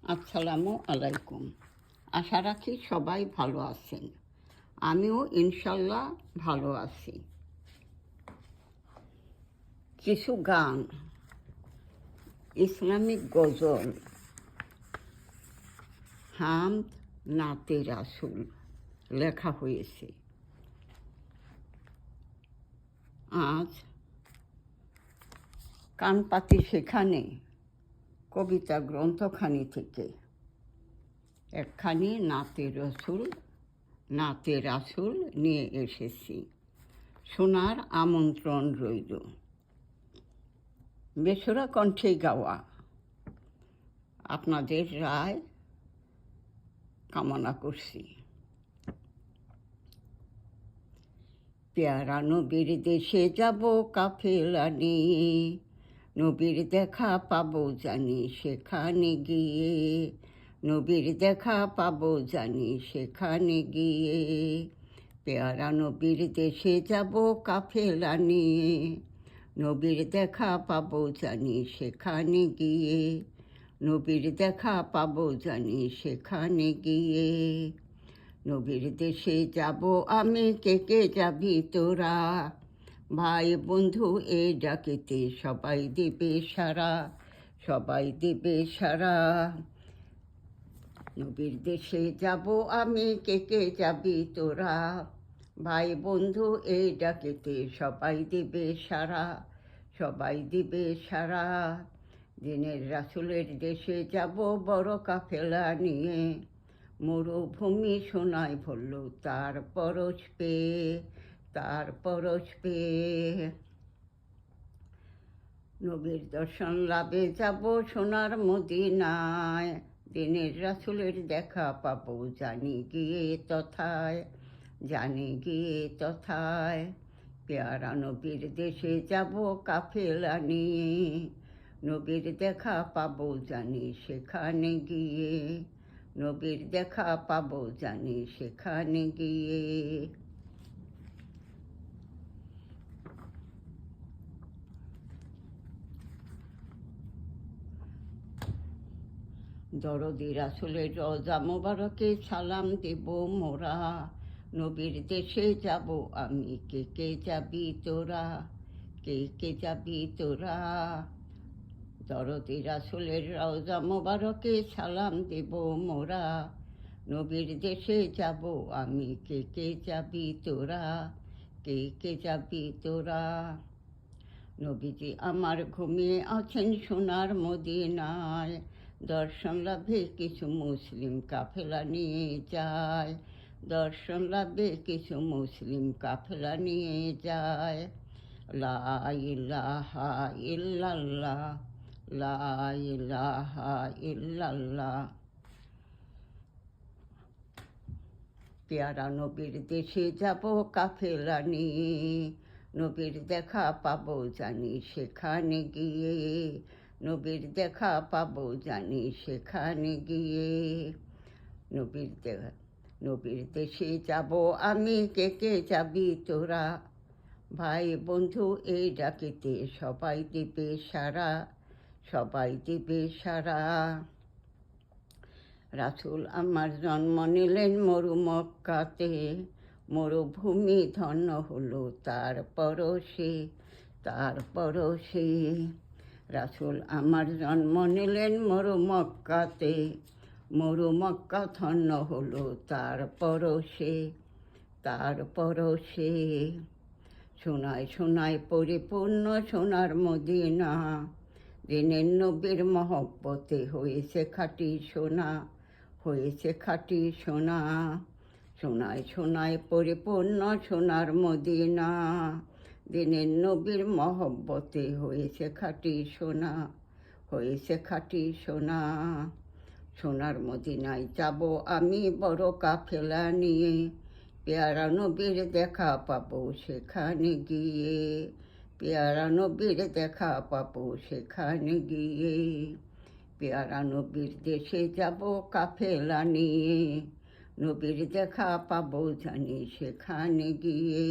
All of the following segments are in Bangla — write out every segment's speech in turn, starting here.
আসসালামু আলাইকুম। আশা রাখি সবাই ভালো আছেন। আমিও ইনশাল্লাহ ভালো আছি। কিছু গান, ইসলামিক গজল, হামদ, নাতে রাসুল লেখা হয়েছে। আজ কানপাতি সেখানে কবিতা গ্রন্থখানি থেকে একখানি নাতে রাসুল নিয়ে এসেছি। শোনার আমন্ত্রণ রইল। বেসুরা কণ্ঠে গাওয়া, আপনাদের রায় কামনা করছি। পেয়ারা নবীর দেশে যাব কাফেলা নিয়ে, নবীর দেখা পাবো জানি সেখানে গিয়ে, নবীর দেখা পাবো জানি সেখানে গিয়ে। পেয়ারা নবীর দেশে যাব কাফেলা নিয়ে, নবীর দেখা পাবো জানি সেখানে গিয়ে, নবীর দেখা পাবো জানি সেখানে গিয়ে। নবীর দেশে যাব আমি, কে কে যাবি তোরা, ভাই বন্ধু এ ডাকেতে সবাই দিবে সারা, সবাই দিবে সারা। নবীর দেশে যাব আমি, কে কে যাবি তোরা, ভাই বন্ধু এ ডাকেতে সবাই দিবে সারা, সবাই দিবে সারা। দিনের রাসুলের দেশে যাব বড় কাফেলা নিয়ে, মরুভূমি সোনায় ভরল তার পরশ পেয়ে, তার পরশ পেয়ে। নবীর দর্শন লাভে যাব সোনার মদিনায়, দিনের রাসুলের দেখা পাবো জানি গিয়ে তথায়, জানি গিয়ে তথায়। পেয়ারা নবীর দেশে যাব কাফেলা নিয়ে, নবীর দেখা পাবো জানি সেখানে গিয়ে, নবীর দেখা পাবো জানি সেখানে গিয়ে। দরদি রাসুলের রওজা মোবারকে সালাম দেব মোরা, নবীর দেশে যাব আমি, কে কে যাবি তোরা, কে কে যাবি তোরা। দরদি রাসুলের রওজা মোবারকে সালাম দেব মোরা, নবীর দেশে যাব আমি, কে কে যাবি তোরা, কে কে যাবি তোরা। নবীজি আমার ঘুমিয়ে আছেন সোনার মদিনায়, দর্শন লাভে কিছু মুসলিম কাফেলা নিয়ে যায়, দর্শন লাভে কিছু মুসলিম কাফেলা নিয়ে যায়। লা ইলাহা ইল্লাল্লাহ, লা ইলাহা ইল্লাল্লাহ। পেয়ারা নবীর দেশে যাব কাফেলা নিয়ে, নবীর দেখা পাবো জানি সেখানে গিয়ে, নবীর দেখা পাবো জানি সেখানে গিয়ে। নবীর দেশে যাব আমি, কে কে যাবি তোরা, ভাই বন্ধু এই ডাকিতে সবাই দিবে সারা, সবাই দিবে সারা। রাসুল আমার জন্ম নিলেন মরু মক্কাতে, মরুভূমি ধন্য হলো তার পরশে, তার পরশে। রাসুল আমার জন্ম নিলেন মরু মক্কাতে, মরু মক্কা ধন্য হলো তার পরশে, তার পরশে। সোনায় সোনায় পরিপূর্ণ সোনার মদিনা, দিনের নবীর মহব্বতে হয়েছে খাঁটি সোনা, হয়েছে খাঁটি সোনা। সোনায় সোনায় পরিপূর্ণ সোনার মদিনা, দিনের নবীর মহব্বতে হয়েছে খাঁটি সোনা, হয়েছে খাঁটি সোনা। সোনার মদিনায় যাব আমি বড় কাফেলা নিয়ে, পেয়ারা নবীর দেখা পাবো সেখানে গিয়ে, পেয়ারা নবীর দেখা পাবো সেখানে গিয়ে। পেয়ারা নবীর দেশে যাব কাফেলা নিয়ে, নবীর দেখা পাবো জানি সেখানে গিয়ে,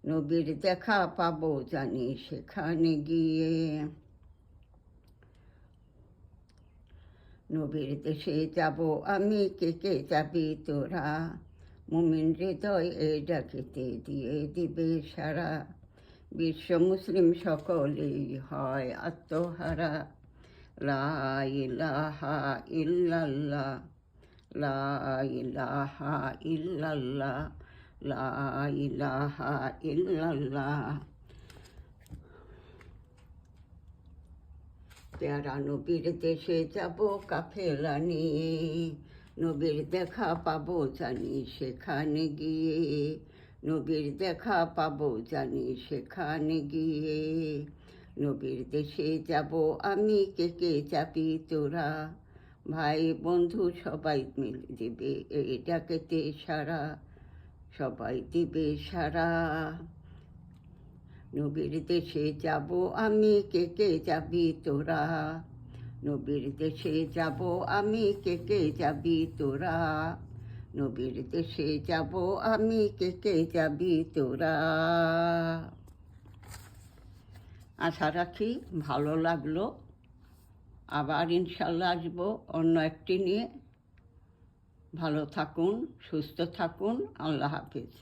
নবীর দেখা পাবো জানি সেখানে গিয়ে। নবীর দেশে যাব আমি, কে কে যাবি তোরা, মুমিন হৃদয় এই ডাকিতে দিয়ে দিবে সারা, বিশ্ব মুসলিম সকলেই হয় আত্মহারা। লা ইলাহা ইল্লাল্লাহ, লা ইলাহা ইল্লাল্লাহ, লা ইলাহা ইল্লাল্লাহ। পেয়ারা নবীর দেশে যাব কাফেলা নিয়ে, নবীর দেখা পাবো জানি সেখানে গিয়ে, নবীর দেখা পাবো জানি সেখানে গিয়ে। নবীর দেশে যাব আমি, কে কে যাবি তোরা, ভাই বন্ধু সবাই মিলে দিবে এই ডাকেতে সারা, সবাই দিবে সারা। নবীর দেশে যাব আমি, কে কে যাবি তোরা, নবীর দেশে যাব আমি, কে কে যাবি তোরা, নবীর দেশে যাব আমি, কে কে যাবি তোরা। আশা রাখি ভালো লাগলো। আবার ইনশাল্লাহ আসবো অন্য একটি নিয়ে। ভালো থাকুন, সুস্থ থাকুন। আল্লাহ হাফিজ।